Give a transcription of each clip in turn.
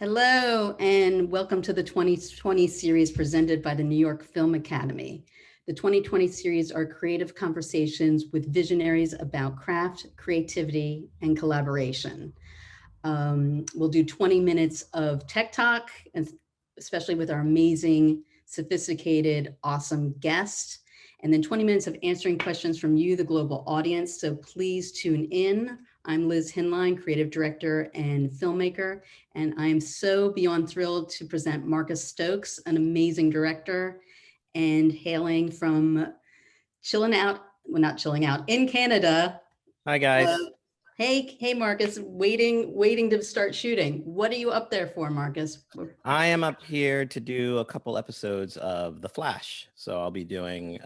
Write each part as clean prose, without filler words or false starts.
Hello, and welcome to the 2020 series presented by the New York Film Academy. The 2020 series are creative conversations with visionaries about craft, creativity, and collaboration. We'll do 20 minutes of tech talk, and especially with our amazing, sophisticated, awesome guest, and then 20 minutes of answering questions from you, the global audience. So please tune in. I'm Liz Hinlein, creative director and filmmaker, and I'm so beyond thrilled to present Marcus Stokes, an amazing director, and hailing from chilling out, well, not chilling out, in Canada. Hi Uh, guys. hey, Marcus, waiting to start shooting. What are you up there for, Marcus? I am up here to do a couple episodes of The Flash. So I'll be doing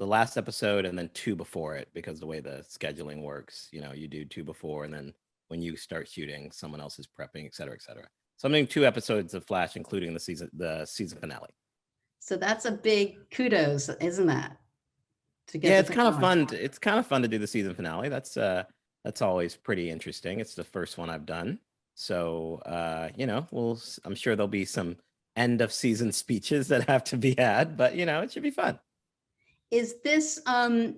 the last episode and then two before it, because the way the scheduling works, you do two before and then when you start shooting, someone else is prepping, et cetera, et cetera. So I'm doing two episodes of Flash, including the season finale. So that's a big kudos, isn't that? To get Yeah, the it's thing kind of going. fun. It's kind of fun to do the season finale. That's always pretty interesting. It's the first one I've done. So I'm sure there'll be some end of season speeches that have to be had, but it should be fun. Is this what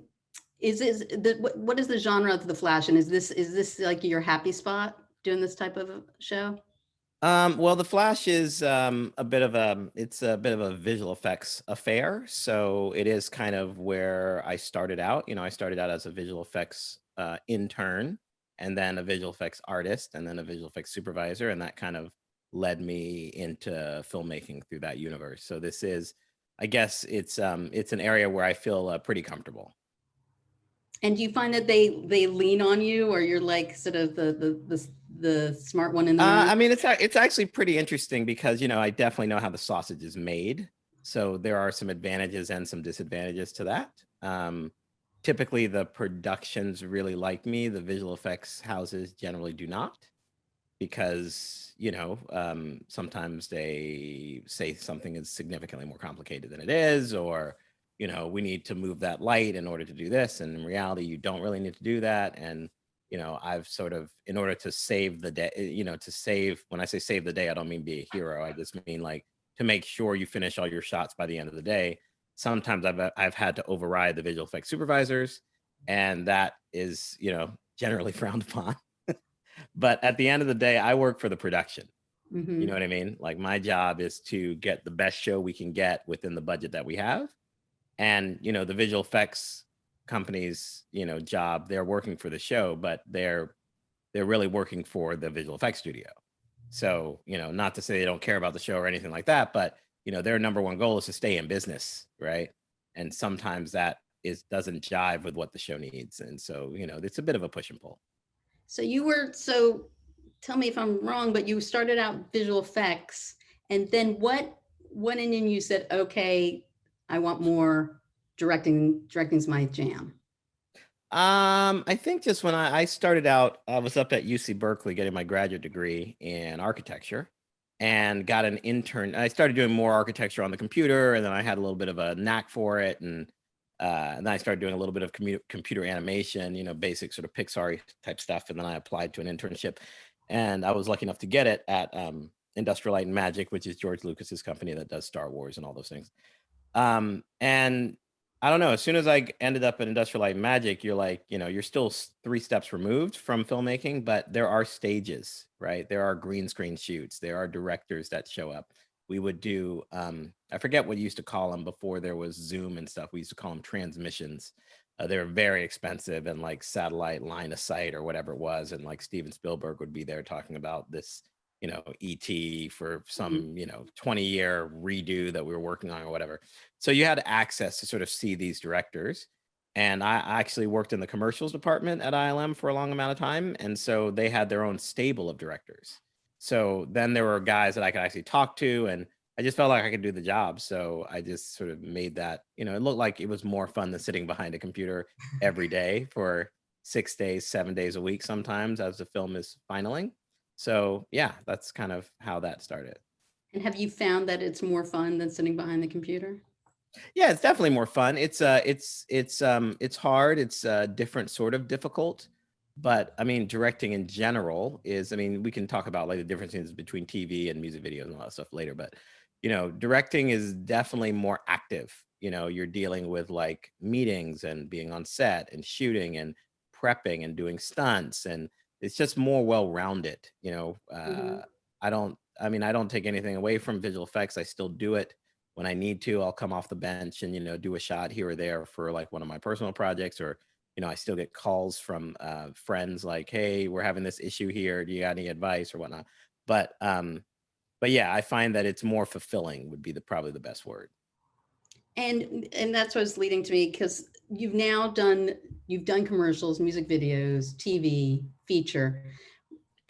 is the genre of the Flash? And is this like your happy spot doing this type of show? Well, The Flash is a bit of a visual effects affair. So it is kind of where I started out. I started out as a visual effects intern, and then a visual effects artist, and then a visual effects supervisor, and that kind of led me into filmmaking through that universe. So this is, I guess, it's an area where I feel pretty comfortable. And do you find that they lean on you, or you're like sort of the smart one in the room? I mean, it's actually pretty interesting because I definitely know how the sausage is made. So there are some advantages and some disadvantages to that. Typically, the productions really like me. The visual effects houses generally do not, because sometimes they say something is significantly more complicated than it is, or we need to move that light in order to do this, and in reality, you don't really need to do that. And I've sort of, in order to save the day, when I say save the day, I don't mean be a hero. I just mean like to make sure you finish all your shots by the end of the day. Sometimes I've had to override the visual effects supervisors, and that is, generally frowned upon. But at the end of the day, I work for the production. You know Mm-hmm. what I mean? Like, my job is to get the best show we can get within the budget that we have. And, the visual effects companies, job, they're working for the show, but they're really working for the visual effects studio. So, not to say they don't care about the show or anything like that, but, their number one goal is to stay in business, right? And sometimes that doesn't jive with what the show needs. And so, it's a bit of a push and pull. So tell me if I'm wrong, but you started out visual effects, and then what went in and you said, okay, I want more directing. Directing's my jam. I think just when I started out, I was up at UC Berkeley getting my graduate degree in architecture, and got an intern. I started doing more architecture on the computer, and then I had a little bit of a knack for it. And then I started doing a little bit of computer animation, basic sort of Pixar type stuff. And then I applied to an internship, and I was lucky enough to get it at Industrial Light and Magic, which is George Lucas's company that does Star Wars and all those things. And I don't know, as soon as I ended up at Industrial Light and Magic, you're like, you're still three steps removed from filmmaking, but there are stages, right? There are green screen shoots. There are directors that show up. We would do, I forget what you used to call them before there was Zoom and stuff. We used to call them transmissions. They were very expensive, and like satellite line of sight or whatever it was. And like Steven Spielberg would be there talking about this, ET for some, 20-year redo that we were working on or whatever. So you had access to sort of see these directors. And I actually worked in the commercials department at ILM for a long amount of time. And so they had their own stable of directors. So then there were guys that I could actually talk to, and I just felt like I could do the job. So I just sort of made that, it looked like it was more fun than sitting behind a computer every day for 6 days, 7 days a week, sometimes, as the film is finaling. So yeah, that's kind of how that started. And have you found that it's more fun than sitting behind the computer? Yeah, it's definitely more fun. It's hard. It's different sort of difficult. But I mean, directing in general is, I mean, we can talk about like the differences between TV and music videos and all that stuff later, but directing is definitely more active. You're dealing with like meetings and being on set and shooting and prepping and doing stunts, and it's just more well-rounded. Mhm. I don't take anything away from visual effects. I still do it when I need to. I'll come off the bench and do a shot here or there for like one of my personal projects, or I still get calls from friends like, hey, we're having this issue here, do you got any advice or whatnot. But yeah, I find that it's more fulfilling would be probably the best word. And that's what's leading to me, because you've done commercials, music videos, TV, feature.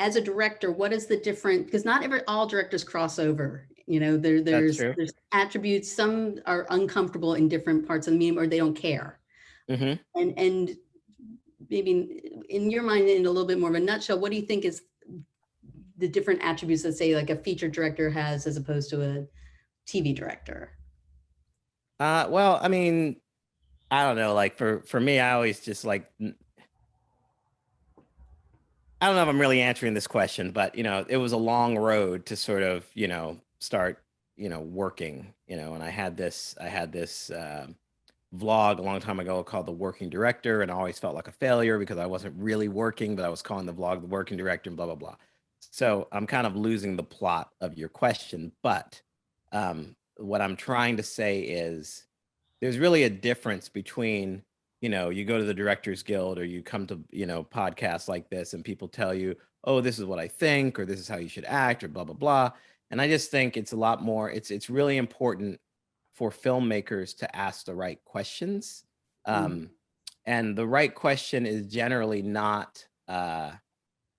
As a director, what is the different, because not all directors cross over. That's There's true. attributes, some are uncomfortable in different parts of the medium, or they don't care. Hmm. And maybe in your mind, in a little bit more of a nutshell, what do you think is the different attributes that, say, like a feature director has as opposed to a TV director? Well, I mean, I don't know, like for me, I always just like, I don't know if I'm really answering this question, but it was a long road to sort of start working, and I had this vlog a long time ago called The Working Director, and I always felt like a failure because I wasn't really working, but I was calling the vlog The Working Director and blah blah blah. So I'm kind of losing the plot of your question, but what I'm trying to say is there's really a difference between, you go to the Directors Guild or you come to, podcasts like this and people tell you, oh, this is what I think, or this is how you should act, or blah, blah, blah. And I just think it's a lot more, it's really important for filmmakers to ask the right questions. Mm. Um, and the right question is generally not,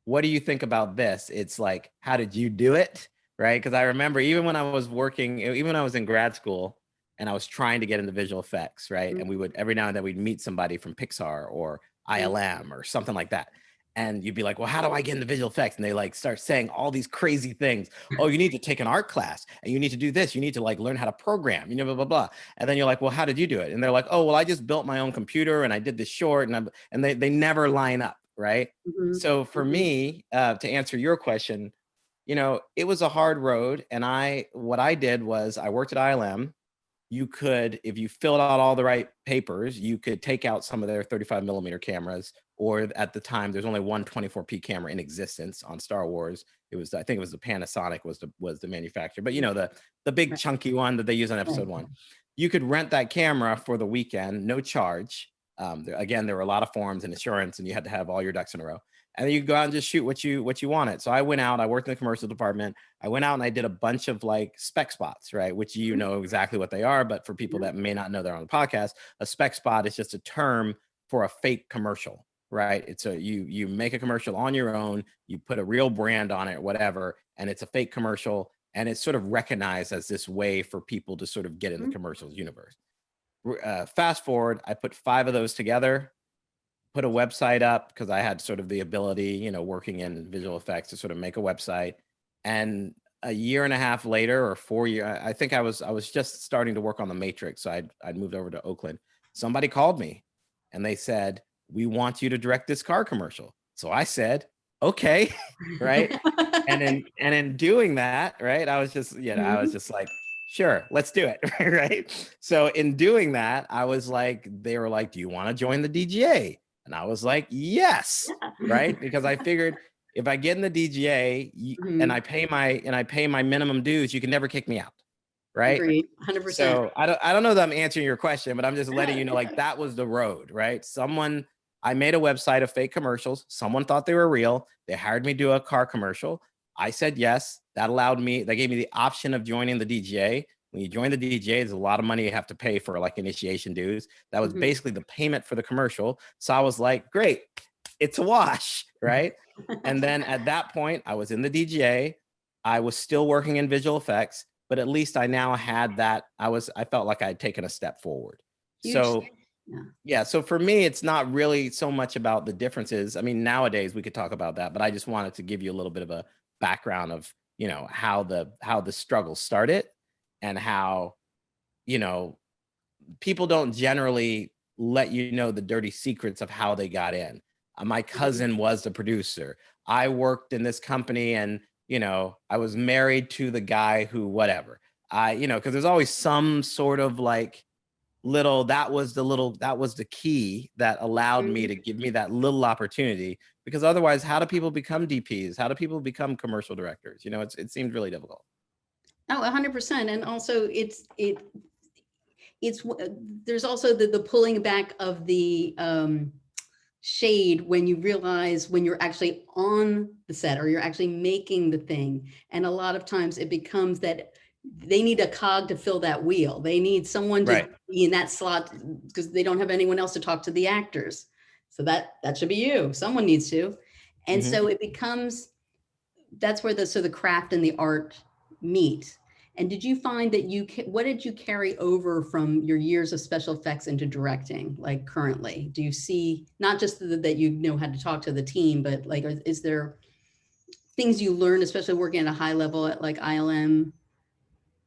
what do you think about this? It's like, how did you do it? Right. Because I remember even when I was working, even when I was in grad school and I was trying to get into visual effects, right? And we would every now and then we'd meet somebody from Pixar or ILM or something like that. And you'd be like, well, how do I get into visual effects? And they like start saying all these crazy things. Oh, you need to take an art class and you need to do this. You need to like learn how to program, blah, blah, blah. And then you're like, well, how did you do it? And they're like, oh, well, I just built my own computer and I did this short, and they never line up, right? Mhm. So for Mhm. me, to answer your question, it was a hard road. And what I did was I worked at ILM. You could, if you filled out all the right papers, you could take out some of their 35 millimeter cameras, or at the time, there's only one 24p camera in existence on Star Wars. I think it was the Panasonic was the manufacturer, but the big Right, chunky one that they use on right. episode one. You could rent that camera for the weekend, no charge. Again, there were a lot of forms and insurance, and you had to have all your ducks in a row. And then you go out and just shoot what you wanted. So I went out, I worked in the commercial department. I went out and I did a bunch of like spec spots, right? Which know exactly what they are. But for people Yeah. that may not know they're on the podcast, a spec spot is just a term for a fake commercial, right? It's you make a commercial on your own, you put a real brand on it, whatever, and it's a fake commercial. And it's sort of recognized as this way for people to sort of get in the Mhm. commercials universe. Fast forward, I put 5 of those together, put a website up because I had sort of the ability, working in visual effects, to sort of make a website. And a year and a half later, or 4 years, I think I was just starting to work on the Matrix. So I'd moved over to Oakland. Somebody called me and they said, we want you to direct this car commercial. So I said, okay, right. And in doing that, right, I was just, I was Mhm. just like, sure, let's do it. Right. So in doing that, I was like, they were like, do you want to join the DGA? And I was like, yes, right? Because I figured if I get in the DGA and Mhm. I pay my minimum dues, you can never kick me out, right? Agreed, 100%. So I don't know that I'm answering your question, but I'm just letting you know, like, that was the road, right? I made a website of fake commercials. Someone thought they were real. They hired me to do a car commercial. I said yes. That gave me the option of joining the DGA. When you join the DGA, there's a lot of money you have to pay for like initiation dues. That was Mhm. basically the payment for the commercial. So I was like, great, it's a wash, right? And then at that point, I was in the DGA. I was still working in visual effects, but at least I now had that. I felt like I had taken a step forward. Huge. So Yeah. yeah, so for me, it's not really so much about the differences. I mean, nowadays we could talk about that, but I just wanted to give you a little bit of a background of, how the struggle started, and how, you know, people don't generally let you know the dirty secrets of how they got in. My cousin was the producer. I worked in this company and, you know, I was married to the guy who, whatever. You know, because there's always some sort of like that was the key that allowed me to give me that little opportunity, because otherwise, how do people become DPs? How do people become commercial directors? You know, it seemed really difficult. Oh, 100%. And also there's also the pulling back of the shade when you realize when you're actually on the set or you're actually making the thing. And a lot of times it becomes that they need a cog to fill that wheel. They need someone to be in that slot because they don't have anyone else to talk to the actors. So that should be you. Someone needs to. And so it becomes, that's where the craft and the art meet. And did you find that what did you carry over from your years of special effects into directing, like currently? Do you see, not just that you know how to talk to the team, but like, is there things you learned, especially working at a high level at like ILM,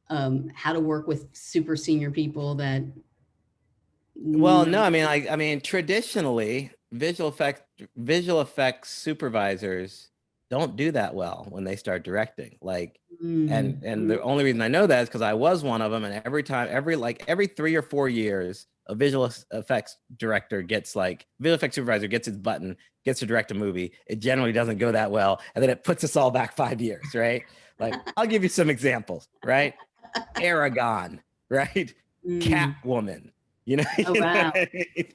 how to work with super senior people that? Well, no, I mean, traditionally, visual effects supervisors don't do that well when they start directing. Like, and the only reason I know that is because I was one of them. And every 3 or 4 years, a visual effects supervisor gets his button, gets to direct a movie. It generally doesn't go that well. And then it puts us all back 5 years, right? Like, I'll give you some examples, right? Aragon, right? Catwoman, you know, Oh, wow.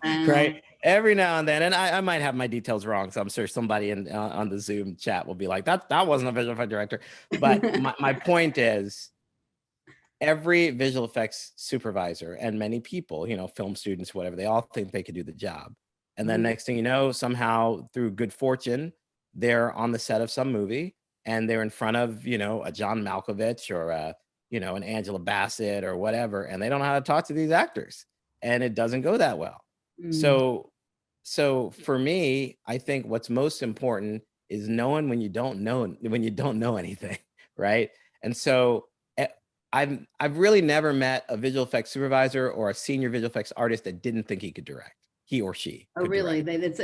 right? Every now and then, and I might have my details wrong, so I'm sure somebody on the Zoom chat will be like, that wasn't a visual effects director. But my point is, every visual effects supervisor and many people, you know, film students, whatever, they all think they could do the job. And then next thing you know, somehow through good fortune, they're on the set of some movie and they're in front of, you know, a John Malkovich or you know, an Angela Bassett or whatever, and they don't know how to talk to these actors, and it doesn't go that well. So for me, I think what's most important is knowing when you don't know anything, right? And so I've really never met a visual effects supervisor or a senior visual effects artist that didn't think he could direct. He or she. Oh, really? It's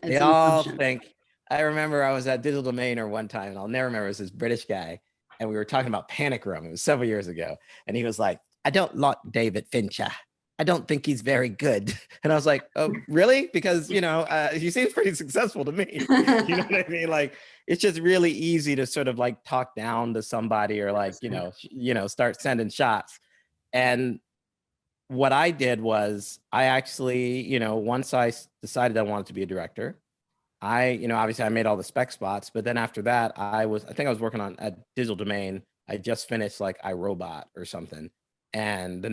they all think. I remember I was at Digital Domain one time, and I'll never remember. It was this British guy, and we were talking about Panic Room. It was several years ago, and he was like, "I don't like David Fincher. I don't think he's very good." And I was like, "Oh, really?" Because, you know, he seems pretty successful to me. You know what I mean? Like, it's just really easy to sort of like talk down to somebody or like, you know, start sending shots. And what I did was I actually, you know, once I decided I wanted to be a director, you know, obviously I made all the spec spots, but then after that, I think I was working at Digital Domain. I just finished like iRobot or something. And they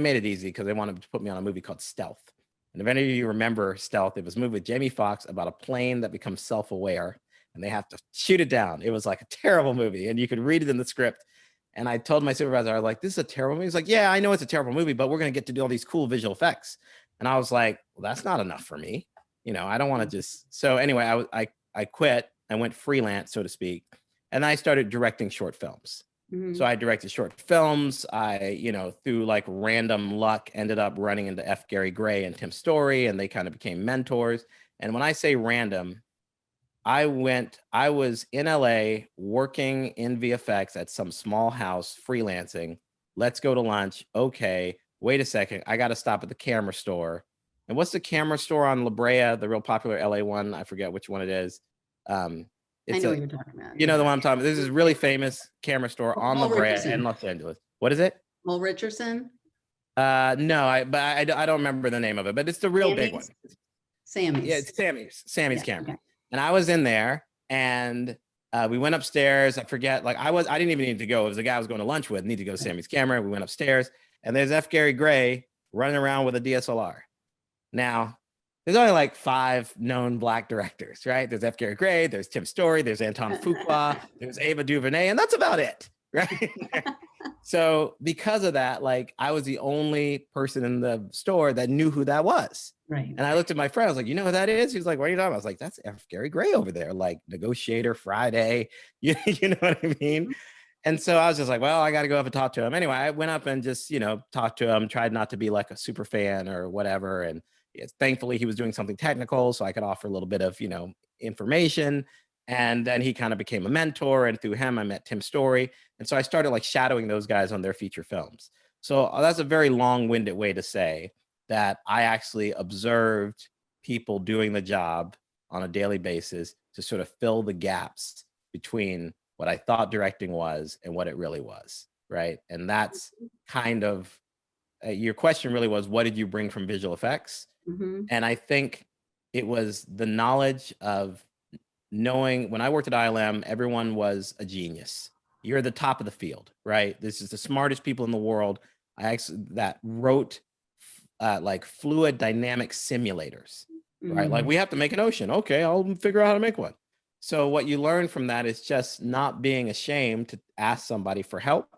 made it easy because they wanted to put me on a movie called Stealth. And if any of you remember Stealth, it was a movie with Jamie Foxx about a plane that becomes self-aware and they have to shoot it down. It was like a terrible movie, and you could read it in the script. And I told my supervisor, I was like, "This is a terrible movie." He's like, "Yeah, I know it's a terrible movie, but we're going to get to do all these cool visual effects." And I was like, "Well, that's not enough for me. You know, I don't want to just." So anyway, I quit. I went freelance, so to speak, and I started directing short films. So I directed short films. I, you know, through like random luck, ended up running into F. Gary Gray and Tim Story, and they kind of became mentors. And when I say random, I was in LA working in VFX at some small house, freelancing. Let's go to lunch. Okay, wait a second. I got to stop at the camera store. And what's the camera store on La Brea, the real popular LA one? I forget which one it is. I know what you're talking about. You know the one I'm talking about. This is really famous camera store on La Brea in Los Angeles. What is it? Paul Richardson? No, I don't remember the name of it, but it's the real big one. Sammy's. Yeah, it's Sammy's camera. Okay. And I was in there, and we went upstairs. I forget, like I didn't even need to go. It was the guy I was going to lunch with. Need to go to Sammy's camera. We went upstairs, and there's F. Gary Gray running around with a DSLR. Now, there's only like 5 known Black directors, right? There's F. Gary Gray, there's Tim Story, there's Anton Fuqua, there's Ava DuVernay, and that's about it, right? So because of that, like I was the only person in the store that knew who that was. Right. And I looked at my friend, I was like, "You know who that is?" He was like, "What are you talking about?" I was like, "That's F. Gary Gray over there, like Negotiator Friday." You know what I mean? And so I was just like, well, I got to go up and talk to him. Anyway, I went up and just, you know, talked to him, tried not to be like a super fan or whatever. And, Thankfully, he was doing something technical, so I could offer a little bit of, information. And then he kind of became a mentor, and through him, I met Tim Story. And so I started like shadowing those guys on their feature films. So that's a very long-winded way to say that I actually observed people doing the job on a daily basis to sort of fill the gaps between what I thought directing was and what it really was, right? And that's kind of your question really was, what did you bring from visual effects? Mhm. And I think it was the knowledge of knowing when I worked at ILM, everyone was a genius. You're the top of the field, right? This is the smartest people in the world. I actually that wrote like fluid dynamic simulators, right? Like we have to make an ocean. Okay, I'll figure out how to make one. So what you learn from that is just not being ashamed to ask somebody for help,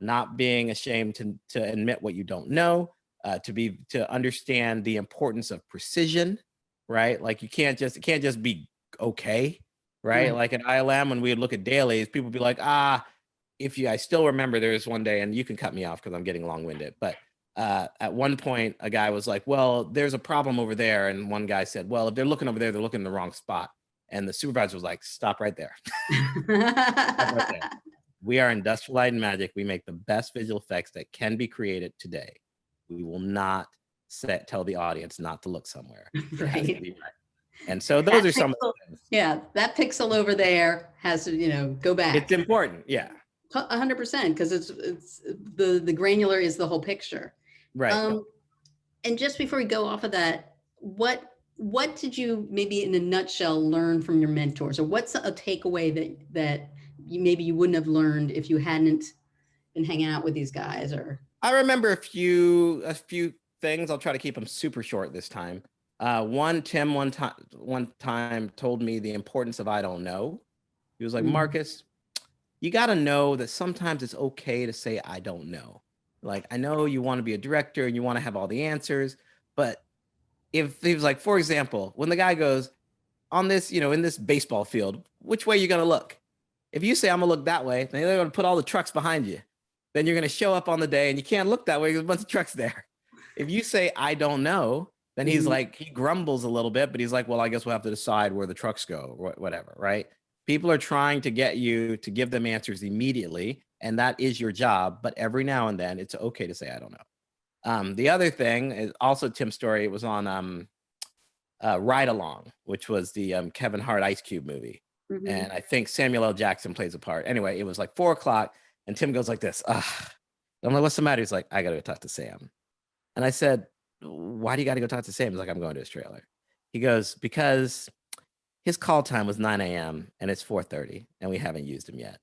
not being ashamed to admit what you don't know, to understand the importance of precision, right? Like it can't just be okay, right? Right. Like at ILM, when we would look at dailies, people would be like, I still remember there was one day, and you can cut me off because I'm getting long-winded, but at one point, a guy was like, well, there's a problem over there. And one guy said, well, if they're looking over there, they're looking in the wrong spot. And the supervisor was like, stop right there. Stop right there. We are Industrial Light and Magic. We make the best visual effects that can be created today. We will not tell the audience not to look somewhere. It has to be right. And so those are some of the things. Yeah, that pixel over there has to, go back. It's important. Yeah. 100%, because it's the granular is the whole picture. Right. And just before we go off of that, what did you maybe in a nutshell learn from your mentors, or what's a takeaway that you wouldn't have learned if you hadn't been hanging out with these guys? Or I remember a few things. I'll try to keep them super short this time. Tim one time told me the importance of I don't know. He was like, Marcus, you got to know that sometimes it's okay to say I don't know. Like, I know you want to be a director and you want to have all the answers, but if he was like, for example, when the guy goes on this, in this baseball field, which way you gonna look? If you say I'm gonna look that way, then they're gonna put all the trucks behind you. Then you're gonna show up on the day and you can't look that way because there's a bunch of trucks there. If you say I don't know, then he's like, he grumbles a little bit, but he's like, well, I guess we'll have to decide where the trucks go or whatever, right? People are trying to get you to give them answers immediately, and that is your job. But every now and then, it's okay to say I don't know. The other thing is also Tim's story. It was on Ride Along, which was the Kevin Hart Ice Cube movie. And I think Samuel L. Jackson plays a part. Anyway, it was like 4:00 and Tim goes like this. I'm like, what's the matter? He's like, I got to go talk to Sam. And I said, why do you got to go talk to Sam? He's like, I'm going to his trailer. He goes, because his call time was 9 a.m. and it's 4:30 and we haven't used him yet.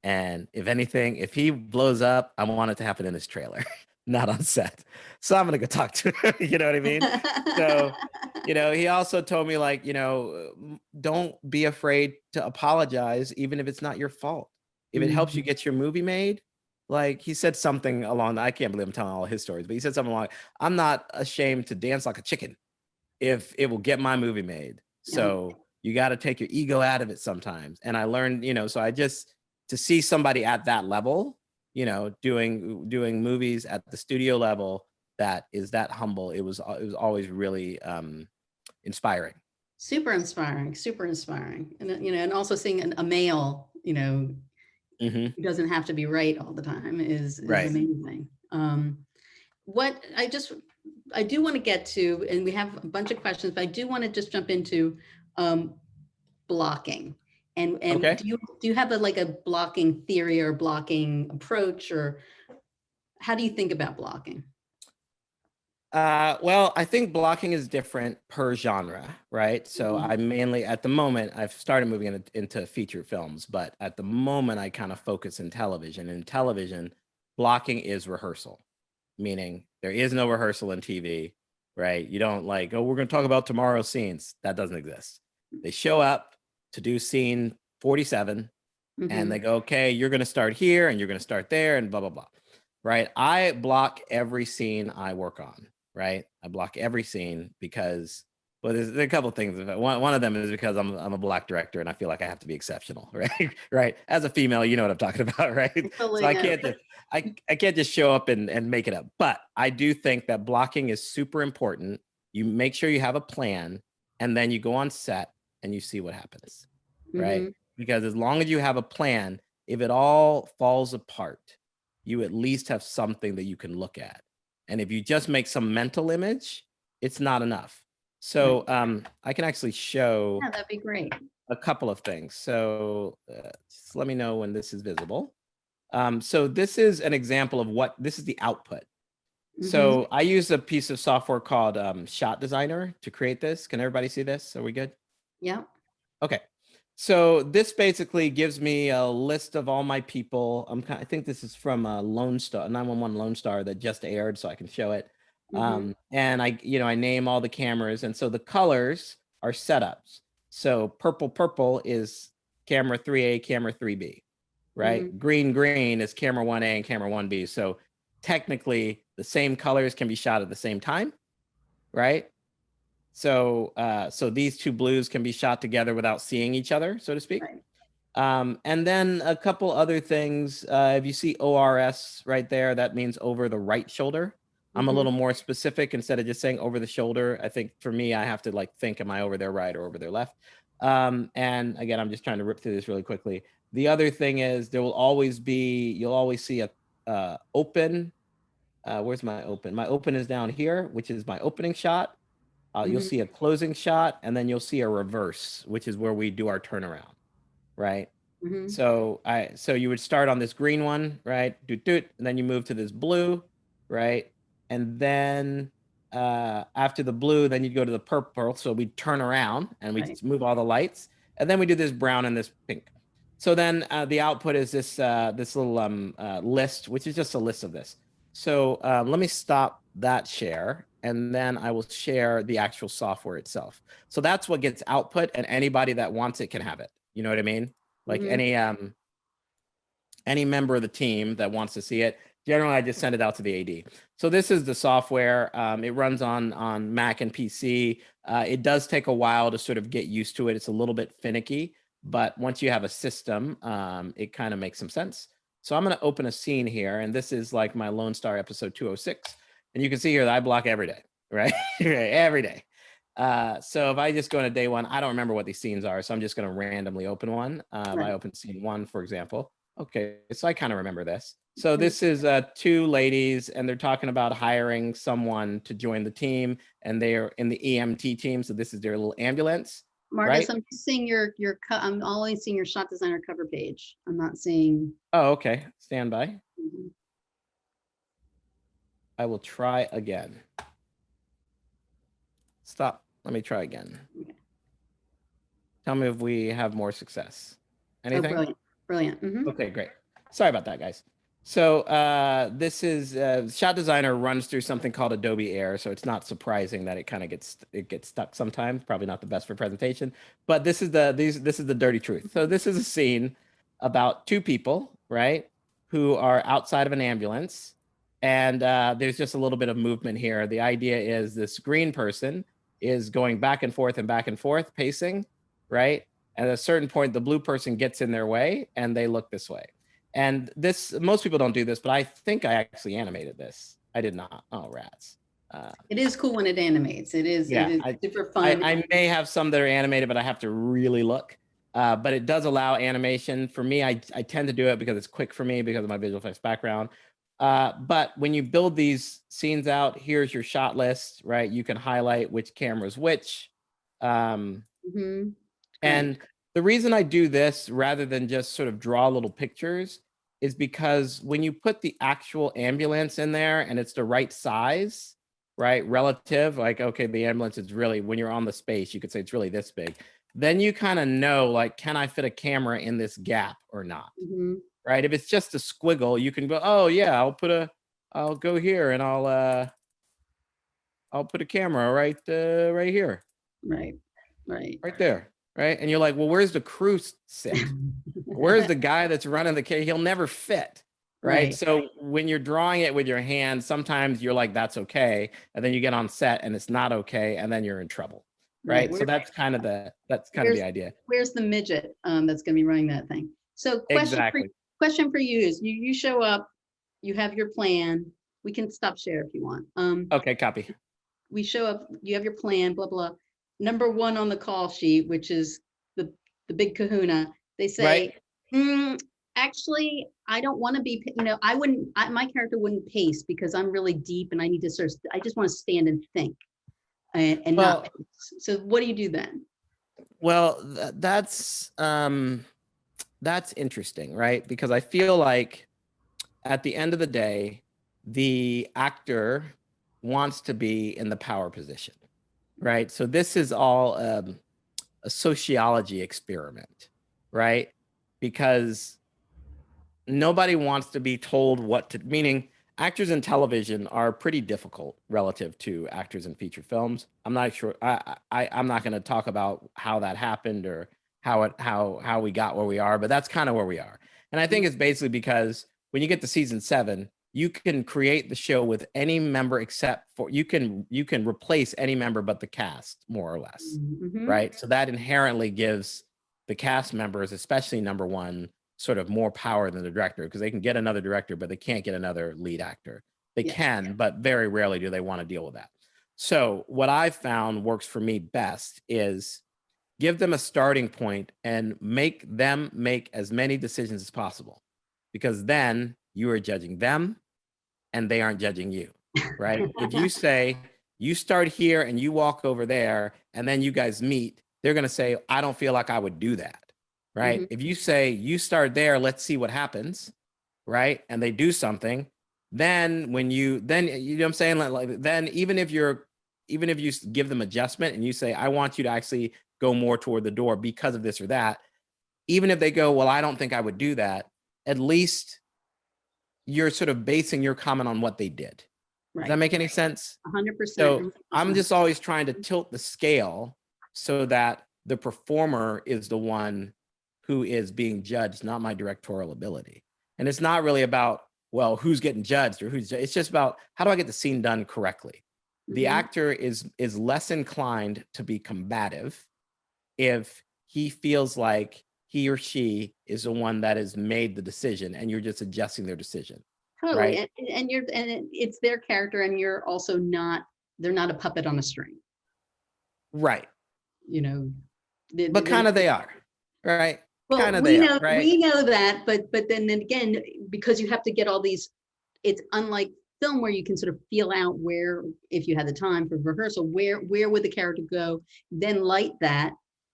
And if anything, if he blows up, I want it to happen in his trailer, not on set. So I'm going to go talk to him. You know what I mean? So, he also told me like, don't be afraid to apologize, even if it's not your fault. If it helps you get your movie made, like he said something along, I can't believe I'm telling all his stories, but he said something like, I'm not ashamed to dance like a chicken if it will get my movie made. So you got to take your ego out of it sometimes. And I learned, so to see somebody at that level, doing movies at the studio level, that is that humble. It was always really inspiring. Super inspiring. And, and also seeing a male, who doesn't have to be right all the time is amazing. What I do want to get to, and we have a bunch of questions, but I do want to just jump into blocking. And Okay. do you have a blocking theory or blocking approach, or how do you think about blocking? Well, I think blocking is different per genre, right? So I mainly, at the moment, I've started moving into feature films, but at the moment I kind of focus in television. In television, blocking is rehearsal, meaning there is no rehearsal in TV, right? You don't like, oh, we're going to talk about tomorrow's scenes. That doesn't exist. They show up to do scene 47 and they go, okay, you're going to start here and you're going to start there and blah, blah, blah, right? I block every scene I work on. Right, I block every scene because, well, there's a couple of things. One of them is because I'm a Black director and I feel like I have to be exceptional, right? Right. As a female, you know what I'm talking about, right? So I can't just show up and make it up. But I do think that blocking is super important You make sure you have a plan, and then you go on set and you see what happens, right? Because as long as you have a plan, if it all falls apart, you at least have something that you can look at. And if you just make some mental image, it's not enough. So I can actually show that'd be great. a couple of things. So just let me know when this is visible. So this is an example of what, this is the output. So I use a piece of software called Shot Designer to create this. Can everybody see this? Are we good? Yeah. Okay. So this basically gives me a list of all my people. I think this is from a Lone Star, 911 Lone Star that just aired, so I can show it. And I name all the cameras, and so the colors are setups. So purple is camera 3A, camera 3B, right? Green is camera 1A and camera 1B. So technically, the same colors can be shot at the same time, right? So so these two blues can be shot together without seeing each other, so to speak. Right. And then a couple other things. If you see ORS right there, that means over the right shoulder. I'm a little more specific instead of just saying over the shoulder. I think for me, I have to like think, am I over their right or over their left? And again, I'm just trying to rip through this really quickly. The other thing is there will always be, you'll always see a open. Where's my open? My open is down here, which is my opening shot. You'll see a closing shot, and then you'll see a reverse, which is where we do our turnaround, right? So you would start on this green one, right? Doot doot, and then you move to this blue, right? And then after the blue, then you'd go to the purple. So we turn around and we move all the lights, and then we do this brown and this pink. So then the output is this this little list, which is just a list of this. So let me stop that share, and then I will share the actual software itself. So that's what gets output, and anybody that wants it can have it. You know what I mean? Like any member of the team that wants to see it. Generally, I just send it out to the AD. So this is the software. It runs on Mac and PC. It does take a while to sort of get used to it. It's a little bit finicky, but once you have a system, it kind of makes some sense. So I'm going to open a scene here, and this is like my Lone Star episode 206. And you can see here that I block every day, right? Every day. So if I just go into day one, I don't remember what these scenes are, so I'm just going to randomly open one. If I open scene 1, for example. Okay, so I kind of remember this. So this is 2 ladies, and they're talking about hiring someone to join the team, and they are in the EMT team. So this is their little ambulance. Marcus, right? I'm seeing I'm only seeing your Shot Designer cover page. I'm not seeing. Oh, okay. Stand by. I will try again. Stop. Let me try again. Okay. Tell me if we have more success. Anything? Oh, brilliant. Brilliant. Okay, great. Sorry about that, guys. So this is Shot Designer runs through something called Adobe Air, so it's not surprising that it kind of gets stuck sometimes. Probably not the best for presentation, but this is the dirty truth. So this is a scene about 2 people, right, who are outside of an ambulance, and there's just a little bit of movement here. The idea is this green person is going back and forth, pacing, right? At a certain point, the blue person gets in their way, and they look this way. And this, most people don't do this, but I think I actually animated this. I did not. Oh, rats. It is cool when it animates. It is super fun. I may have some that are animated, but I have to really look. But it does allow animation. For me, I tend to do it because it's quick for me because of my visual effects background. But when you build these scenes out, here's your shot list, right? You can highlight which camera's which. And the reason I do this rather than just sort of draw little pictures is because when you put the actual ambulance in there and it's the right size, right, relative, like, okay, the ambulance is really, when you're on the space, you could say it's really this big. Then you kind of know, like, can I fit a camera in this gap or not, right? If it's just a squiggle, you can go, oh yeah, I'll go here and I'll put a camera right here. Right there. Right. And you're like, well, where's the crew sit? Where's the guy that's running the cage? He'll never fit. Right. So when you're drawing it with your hand, sometimes you're like, that's okay. And then you get on set and it's not okay. And then you're in trouble. Right. So that's kind of the idea. Where's the midget that's going to be running that thing? So question for you is you show up, you have your plan. We can stop share if you want. Okay, copy. we show up, you have your plan, blah, blah. Number one on the call sheet, which is the big kahuna, they say, actually, I don't want to be, my character wouldn't pace because I'm really deep and I need to I just want to stand and think and not pace. So what do you do then? Well, that's interesting, right? Because I feel like at the end of the day, the actor wants to be in the power position, right? So this is all a sociology experiment, right? Because nobody wants to be told what to, meaning actors in television are pretty difficult relative to actors in feature films. I'm not sure. I'm not going to talk about how that happened or how we got where we are, but that's kind of where we are. And I think it's basically because when you get to season 7, you can create the show with any member except for you can replace any member but the cast, more or less, right? So that inherently gives the cast members, especially number one, sort of more power than the director, because they can get another director, but they can't get another lead actor. They can, but very rarely do they want to deal with that. So what I've found works for me best is give them a starting point and make them make as many decisions as possible, because then you are judging them and they aren't judging you, right? If you say, you start here and you walk over there and then you guys meet, they're going to say, I don't feel like I would do that. Right? If you say, you start there, let's see what happens, right? And they do something, then you know what I'm saying? Like then even if you give them adjustment and you say, I want you to actually go more toward the door because of this or that, even if they go, well, I don't think I would do that, at least you're sort of basing your comment on what they did. Does that make any sense? 100%. So I'm just always trying to tilt the scale so that the performer is the one who is being judged, not my directorial ability. And it's not really about, well, who's getting judged or it's just about how do I get the scene done correctly? The actor is less inclined to be combative if he feels like he or she is the one that has made the decision and you're just adjusting their decision. Totally. Right? And it's their character and you're also they're not a puppet on a string. Right. But kind of they are, right? Well, kind of we they know, are, right? We know that, but then again, because you have to get all these, it's unlike film where you can sort of feel out where, if you had the time for rehearsal, where would the character go, then light that.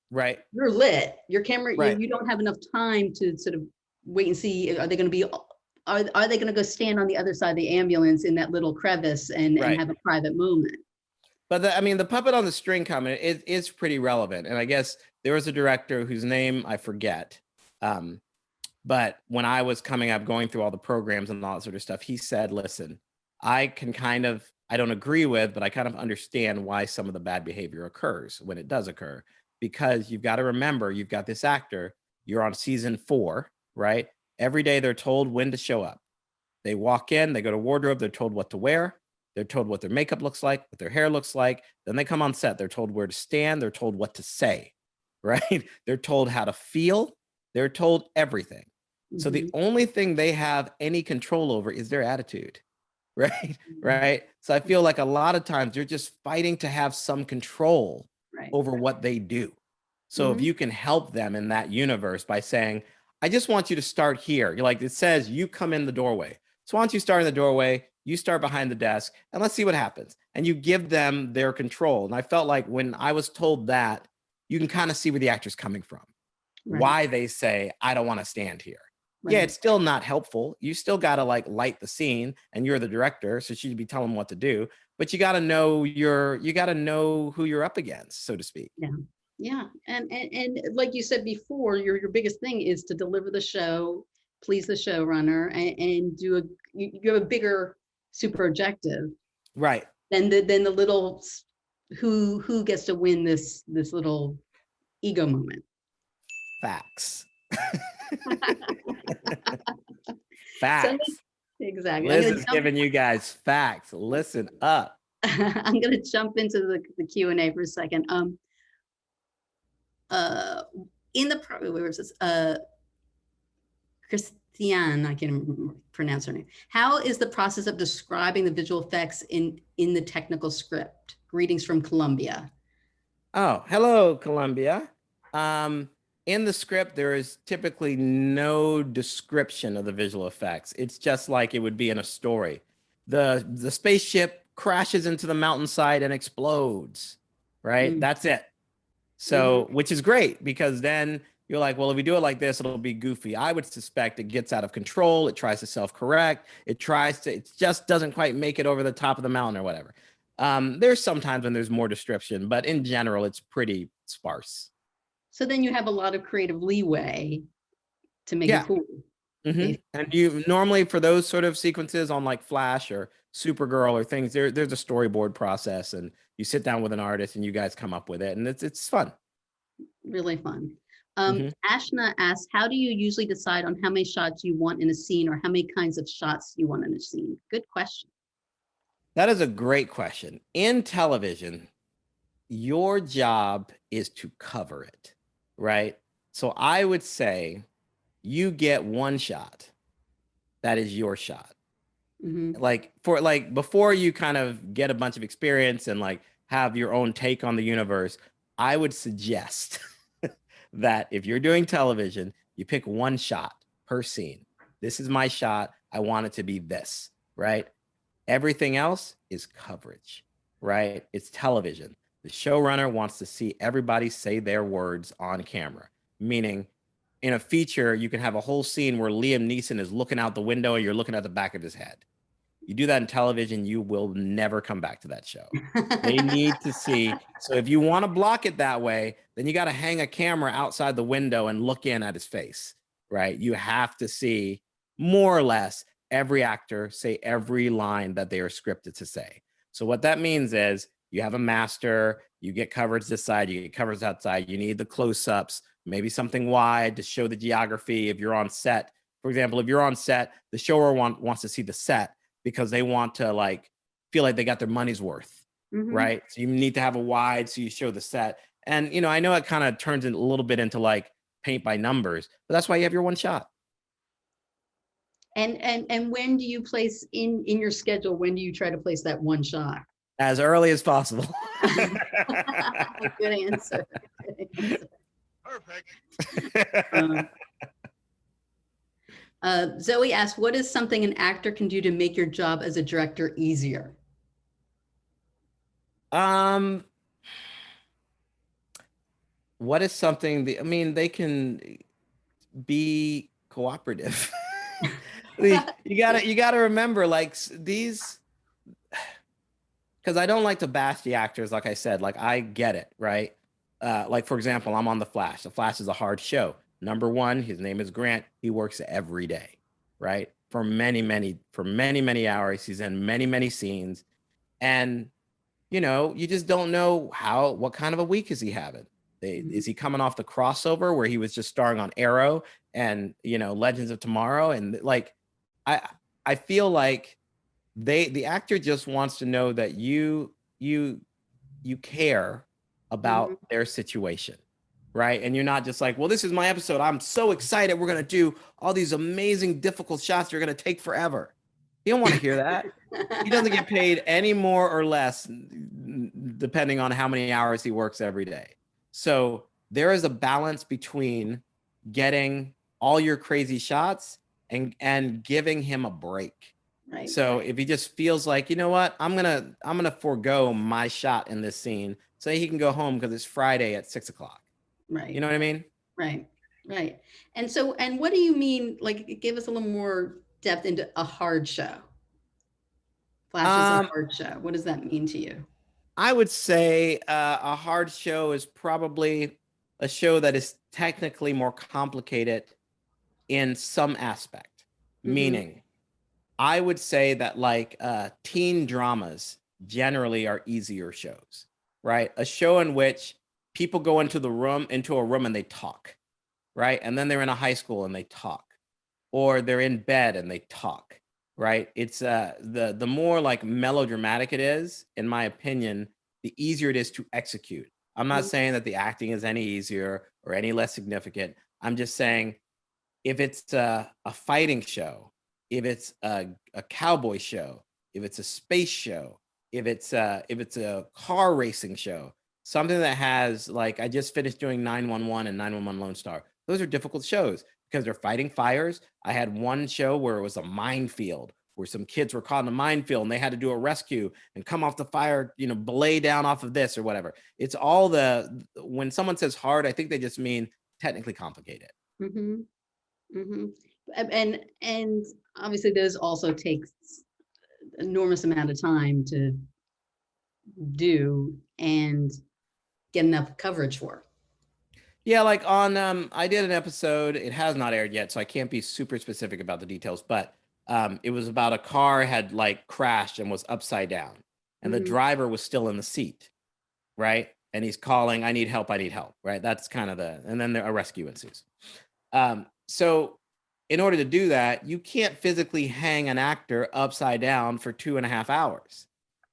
Right. You're lit. Your camera, right. you don't have enough time to sort of wait and see, are they going to go stand on the other side of the ambulance in that little crevice and have a private moment? But the puppet on the string comment is pretty relevant. And I guess there was a director whose name I forget. But when I was coming up, going through all the programs and all that sort of stuff, he said, listen, I don't agree with, but I kind of understand why some of the bad behavior occurs when it does occur. Because you've got to remember, you've got this actor, you're on season 4, right? Every day they're told when to show up. They walk in, they go to wardrobe, they're told what to wear. They're told what their makeup looks like, what their hair looks like. Then they come on set. They're told where to stand. They're told what to say, right? They're told how to feel. They're told everything. So the only thing they have any control over is their attitude, right? Right. So I feel like a lot of times you're just fighting to have some control over what they do. So if you can help them in that universe by saying, I just want you to start here. You're like, it says you come in the doorway. So why don't you start in the doorway? You start behind the desk and let's see what happens. And you give them their control. And I felt like when I was told that, you can kind of see where the actor's coming from, why they say, I don't want to stand here. Yeah, it's still not helpful. You still got to light the scene and you're the director. So you should be telling them what to do, but you got to know who you're up against, so to speak. Yeah. Yeah. And like you said before, your biggest thing is to deliver the show, please the showrunner and you have a bigger super objective, right? Than the little who gets to win this little ego moment. Facts. Facts. So, exactly. Liz is giving you guys facts. Listen up. I'm going to jump into the Q&A for a second. In the where was this? Christiane, I can pronounce her name. How is the process of describing the visual effects in the technical script? Greetings from Colombia. Oh, hello, Columbia. In the script, there is typically no description of the visual effects. It's just like it would be in a story. The spaceship crashes into the mountainside and explodes, right? Mm. That's it. So, which is great because then you're like, well, if we do it like this, it'll be goofy. I would suspect it gets out of control. It tries to self-correct. It just doesn't quite make it over the top of the mountain or whatever. There's sometimes when there's more description, but in general, it's pretty sparse. So then you have a lot of creative leeway to make Yeah. it cool. And you normally for those sort of sequences on like Flash or Supergirl or things, there's a storyboard process and you sit down with an artist and you guys come up with it and it's fun. Really fun. Mhm. Ashna asks, how do you usually decide on how many shots you want in a scene or how many kinds of shots you want in a scene? Good question. That is a great question. In television, your job is to cover it, right? So I would say you get one shot. That is your shot. Like before you kind of get a bunch of experience and like have your own take on the universe, I would suggest that if you're doing television, you pick one shot per scene. This is my shot. I want it to be this, right? Everything else is coverage, right? It's television. The showrunner wants to see everybody say their words on camera, meaning in a feature, you can have a whole scene where Liam Neeson is looking out the window and you're looking at the back of his head. You do that in television, you will never come back to that show. They need to see. So if you want to block it that way, then you got to hang a camera outside the window and look in at his face, right? You have to see more or less every actor say every line that they are scripted to say. So what that means is you have a master, you get coverage this side, you get coverage outside, you need the close-ups, maybe something wide to show the geography if you're on set. For example, if you're on set, the showrunner wants to see the set because they want to like feel like they got their money's worth, right? So you need to have a wide so you show the set. And you know, I know it kind of turns a little bit into like paint by numbers, but that's why you have your one shot. And when do you place in your schedule, when do you try to place that one shot? As early as possible. Good answer. Perfect. Zoe asks, what is something an actor can do to make your job as a director easier? What is something I mean, they can be cooperative. You gotta remember like these, because I don't like to bash the actors. Like I said, like I get it, right? Like for example, I'm on The Flash. The Flash is a hard show. Number one, his name is Grant. He works every day, right? For many hours. He's in many scenes. And you know, you just don't know what kind of a week is he having. Is he coming off the crossover where he was just starring on Arrow and, you know, Legends of Tomorrow? And like, I feel like the actor just wants to know that you care about their situation, right? And you're not just like, well, this is my episode. I'm so excited. We're going to do all these amazing, difficult shots. You're going to take forever. You don't want to hear that. He doesn't get paid any more or less depending on how many hours he works every day. So there is a balance between getting all your crazy shots and giving him a break. Right. So if he just feels like, you know what, I'm gonna forego my shot in this scene so he can go home because it's Friday at 6 o'clock. Right. You know what I mean? Right. And so, and what do you mean? Like, give us a little more depth into a hard show. Flash is a hard show. What does that mean to you? I would say a hard show is probably a show that is technically more complicated in some aspect. Meaning, I would say that like teen dramas generally are easier shows, right? A show in which people go into a room and they talk, right? And then they're in a high school and they talk, or they're in bed and they talk, right? It's the more like melodramatic it is, in my opinion, the easier it is to execute. I'm not saying that the acting is any easier or any less significant. I'm just saying if it's a fighting show, if it's a cowboy show, if it's a space show, if it's a car racing show, something that has, like, I just finished doing 911 and 911 Lone Star. Those are difficult shows because they're fighting fires. I had one show where it was a minefield where some kids were caught in a minefield and they had to do a rescue and come off the fire, belay down off of this or whatever. It's all when someone says hard, I think they just mean technically complicated. Mm-hmm. Mm-hmm. And obviously those also take enormous amount of time to do and get enough coverage for. Yeah, like on I did an episode, it has not aired yet, so I can't be super specific about the details, but it was about a car had like crashed and was upside down, and the driver was still in the seat, right? And he's calling, I need help, right? That's kind of and then a rescue ensues. So in order to do that, you can't physically hang an actor upside down for 2.5 hours.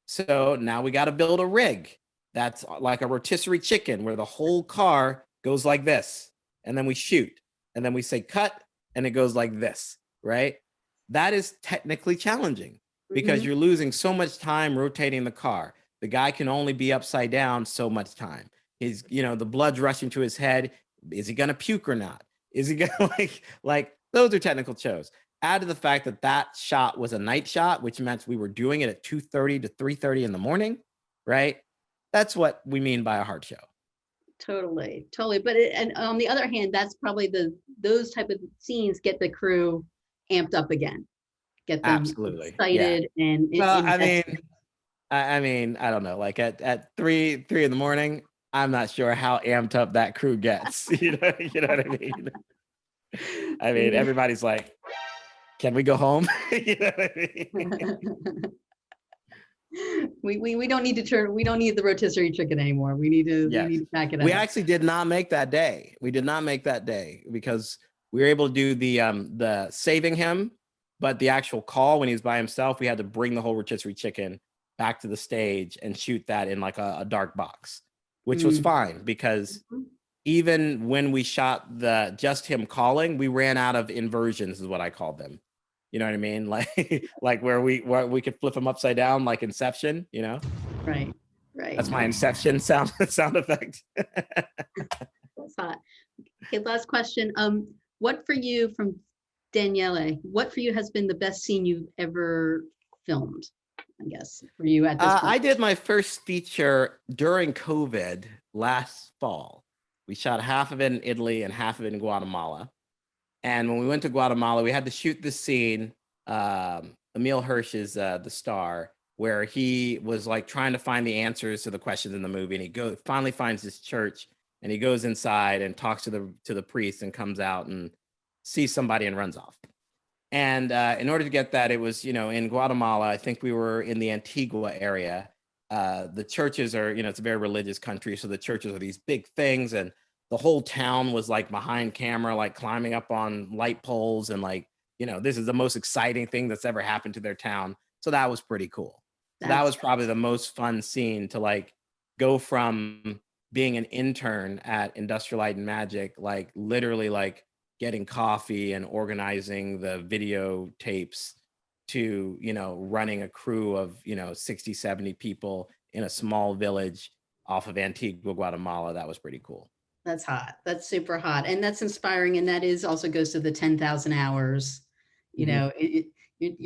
So now we got to build a rig that's like a rotisserie chicken where the whole car goes like this, and then we shoot, and then we say cut, and it goes like this, right? That is technically challenging because you're losing so much time rotating the car. The guy can only be upside down so much time. He's, the blood's rushing to his head. Is he gonna puke or not? Is he gonna like those are technical shows. Add to the fact that shot was a night shot, which meant we were doing it at 2:30 to 3:30 in the morning, right? That's what we mean by a hard show. Totally. But and on the other hand, that's probably those type of scenes get the crew amped up again, get them excited. Yeah. And well, I mean, I don't know. Like at 3 in the morning, I'm not sure how amped up that crew gets. You know what I mean? I mean, everybody's like, "Can we go home?" You know what I mean? We don't need to turn. We don't need the rotisserie chicken anymore. We need to pack it up. We actually did not make that day. We did not make that day because we were able to do the saving him, but the actual call when he was by himself, we had to bring the whole rotisserie chicken back to the stage and shoot that in like a dark box, which was fine because even when we shot the just him calling, we ran out of inversions, is what I called them. You know what I mean? Like where we could flip him upside down, like Inception. Right. That's my Inception sound effect. That's hot. Okay, last question. What for you from Daniele? What for you has been the best scene you've ever filmed? I guess for you at this point. I did my first feature during COVID last fall. We shot half of it in Italy and half of it in Guatemala. And when we went to Guatemala, we had to shoot this scene. Emile Hirsch is the star, where he was like trying to find the answers to the questions in the movie, and he finally finds this church, and he goes inside and talks to the priest, and comes out and sees somebody and runs off. And in order to get that, it was in Guatemala. I think we were in the Antigua area. The churches are it's a very religious country, so the churches are these big things, and the whole town was like behind camera, like climbing up on light poles, and like this is the most exciting thing that's ever happened to their town. So that was pretty cool. So that was probably the most fun scene to like go from being an intern at Industrial Light and Magic, like literally like getting coffee and organizing the video tapes, to running a crew of 60, 70 people in a small village off of Antigua, Guatemala. That was pretty cool. That's hot. That's super hot. And that's inspiring. And that also goes to the 10,000 hours. You're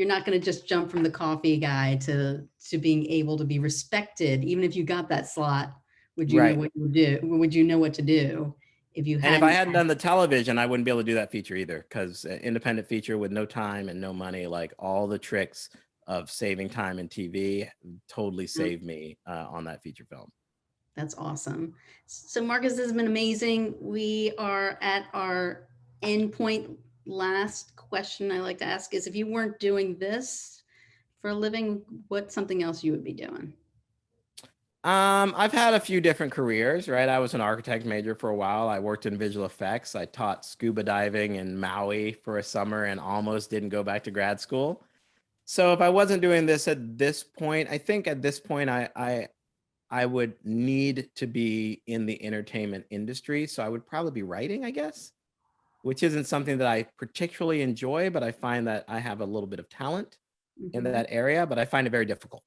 not going to just jump from the coffee guy to being able to be respected. Even if you got that slot, would you know what you do? Would you know what to do if you had? And if I hadn't done the television, I wouldn't be able to do that feature either, because independent feature with no time and no money, like all the tricks of saving time in TV totally saved me on that feature film. That's awesome. So Marcus, this has been amazing. We are at our end point. Last question I like to ask is, if you weren't doing this for a living, what's something else you would be doing? I've had a few different careers, right? I was an architect major for a while. I worked in visual effects. I taught scuba diving in Maui for a summer and almost didn't go back to grad school. So if I wasn't doing this at this point, I think at this point I would need to be in the entertainment industry. So I would probably be writing, I guess, which isn't something that I particularly enjoy, but I find that I have a little bit of talent in that area, but I find it very difficult.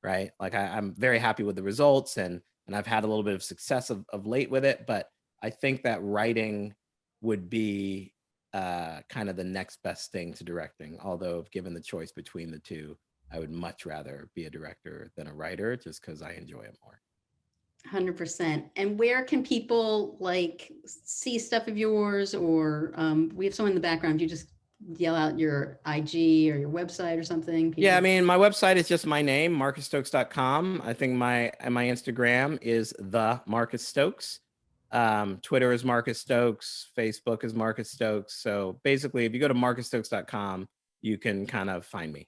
right? Like I'm very happy with the results, and I've had a little bit of success of late with it, but I think that writing would be kind of the next best thing to directing. Although if given the choice between the two, I would much rather be a director than a writer, just because I enjoy it more. 100%. And where can people like see stuff of yours, or we have someone in the background, you just yell out your IG or your website or something? Yeah, I mean, my website is just my name, marcusstokes.com. I think my Instagram is the Marcus Stokes. Twitter is Marcus Stokes. Facebook is Marcus Stokes. So basically, if you go to marcusstokes.com, you can kind of find me.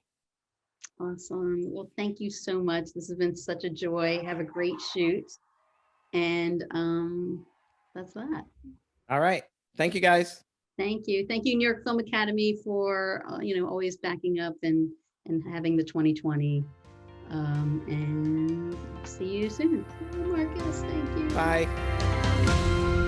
Awesome. Well, thank you so much. This has been such a joy. Have a great shoot. And that's that. All right. Thank you, guys. Thank you. Thank you, New York Film Academy, for always backing up and having the 2020. And see you soon. Bye, Marcus. Thank you. Bye.